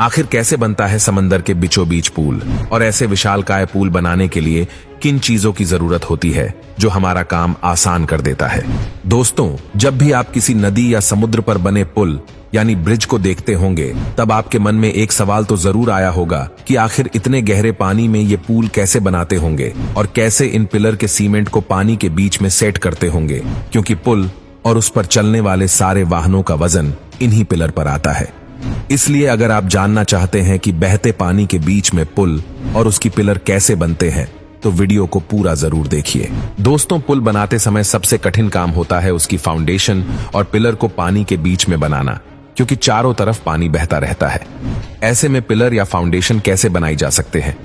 आखिर कैसे बनता है समंदर के बीचों बीच पुल, और ऐसे विशालकाय पुल बनाने के लिए किन चीजों की जरूरत होती है जो हमारा काम आसान कर देता है। दोस्तों, जब भी आप किसी नदी या समुद्र पर बने पुल यानी ब्रिज को देखते होंगे, तब आपके मन में एक सवाल तो जरूर आया होगा कि आखिर इतने गहरे पानी में ये पुल कैसे बनाते होंगे और कैसे इन पिलर के सीमेंट को पानी के बीच में सेट करते होंगे, क्योंकि पुल और उस पर चलने वाले सारे वाहनों का वजन इन्हीं पिलर पर आता है। इसलिए अगर आप जानना चाहते हैं कि बहते पानी के बीच में पुल और उसकी पिलर कैसे बनते हैं, तो वीडियो को पूरा जरूर देखिए। दोस्तों, पुल बनाते समय सबसे कठिन काम होता है उसकी फाउंडेशन और पिलर को पानी के बीच में बनाना, क्योंकि चारों तरफ पानी बहता रहता है। ऐसे में पिलर या फाउंडेशन कैसे बनाई जा सकते हैं,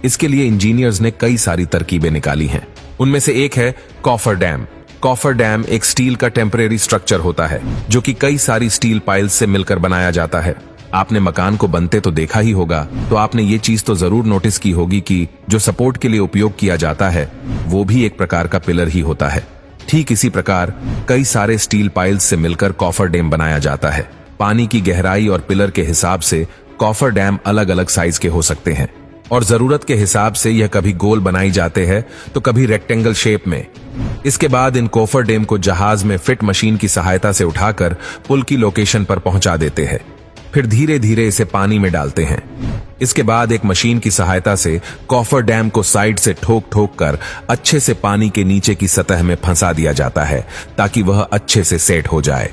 इसके लिए इंजीनियर्स ने कई सारी तरकीबें निकाली हैं। उनमें से एक है कॉफर डैम। कॉफर डैम एक स्टील का टेम्परेरी स्ट्रक्चर होता है जो कि कई सारी स्टील पाइल्स से मिलकर बनाया जाता है। आपने मकान को बनते तो देखा ही होगा, तो आपने ये चीज तो जरूर नोटिस की होगी कि जो सपोर्ट के लिए उपयोग किया जाता है वो भी एक प्रकार का पिलर ही होता है। ठीक इसी प्रकार कई सारे स्टील पाइल्स से मिलकर कॉफर डैम बनाया जाता है। पानी की गहराई और पिलर के हिसाब से कॉफर डैम अलग अलग साइज के हो सकते हैं और जरूरत के हिसाब से यह कभी गोल बनाई जाते हैं तो कभी रेक्टेंगल शेप में। इसके बाद इन कॉफर डैम को जहाज में फिट मशीन की सहायता से उठाकर पुल की लोकेशन पर पहुंचा देते हैं। फिर धीरे धीरे इसे पानी में डालते हैं। इसके बाद एक मशीन की सहायता से कॉफर डैम को साइड से ठोक ठोक कर अच्छे से पानी के नीचे की सतह में फंसा दिया जाता है ताकि वह अच्छे से सेट हो जाए।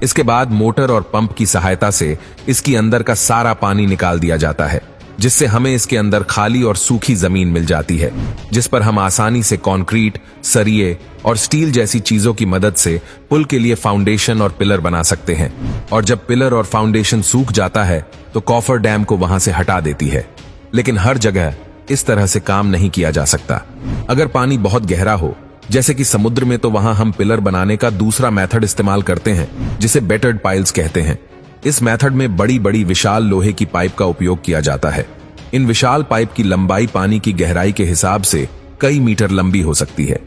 इसके बाद मोटर और पंप की सहायता से इसकी अंदर का सारा पानी निकाल दिया जाता है, जिससे हमें इसके अंदर खाली और सूखी जमीन मिल जाती है, जिस पर हम आसानी से कंक्रीट, सरिये और स्टील जैसी चीजों की मदद से पुल के लिए फाउंडेशन और पिलर बना सकते हैं। और जब पिलर और फाउंडेशन सूख जाता है तो कॉफर डैम को वहां से हटा देती है। लेकिन हर जगह इस तरह से काम नहीं किया जा सकता। अगर पानी बहुत गहरा हो, जैसे कि समुद्र में, तो वहां हम पिलर बनाने का दूसरा मेथड इस्तेमाल करते हैं जिसे बेटर्ड पाइल्स कहते हैं। इस मेथड में बड़ी बड़ी विशाल लोहे की पाइप का उपयोग किया जाता है। इन विशाल पाइप की लंबाई पानी की गहराई के हिसाब से कई मीटर लंबी हो सकती है।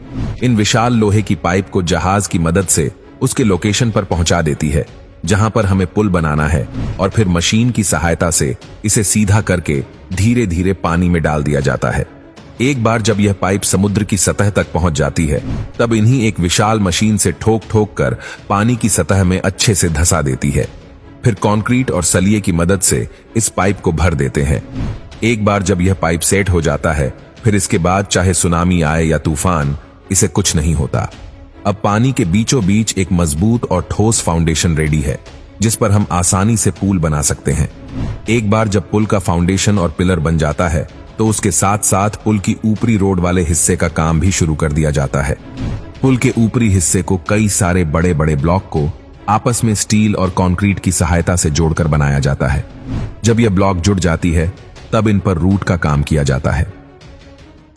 इन विशाल लोहे की पाइप को जहाज की मदद से उसके लोकेशन पर पहुंचा देती है जहां पर हमें पुल बनाना है, और फिर मशीन की सहायता से इसे सीधा करके धीरे धीरे पानी में डाल दिया जाता है। एक बार जब यह पाइप समुद्र की सतह तक पहुंच जाती है, तब इन्हीं एक विशाल मशीन से ठोक ठोक कर पानी की सतह में अच्छे से धंसा देती है। फिर कंक्रीट और सलिए की मदद से इस पाइप को भर देते हैं। एक बार जब यह पाइप सेट हो जाता है, फिर इसके बाद चाहे सुनामी आए या तूफान, इसे कुछ नहीं होता। अब पानी के बीचों बीच एक मजबूत और ठोस फाउंडेशन रेडी है जिस पर हम आसानी से पुल बना सकते हैं। एक बार जब पुल का फाउंडेशन और पिलर बन जाता है, तो उसके साथ साथ पुल की ऊपरी रोड वाले हिस्से का काम भी शुरू कर दिया जाता है। पुल के ऊपरी हिस्से को कई सारे बड़े बड़े ब्लॉक को आपस में स्टील और कंक्रीट की सहायता से जोड़कर बनाया जाता है। जब यह ब्लॉक जुड़ जाती है, तब इन पर रूट का काम किया जाता है।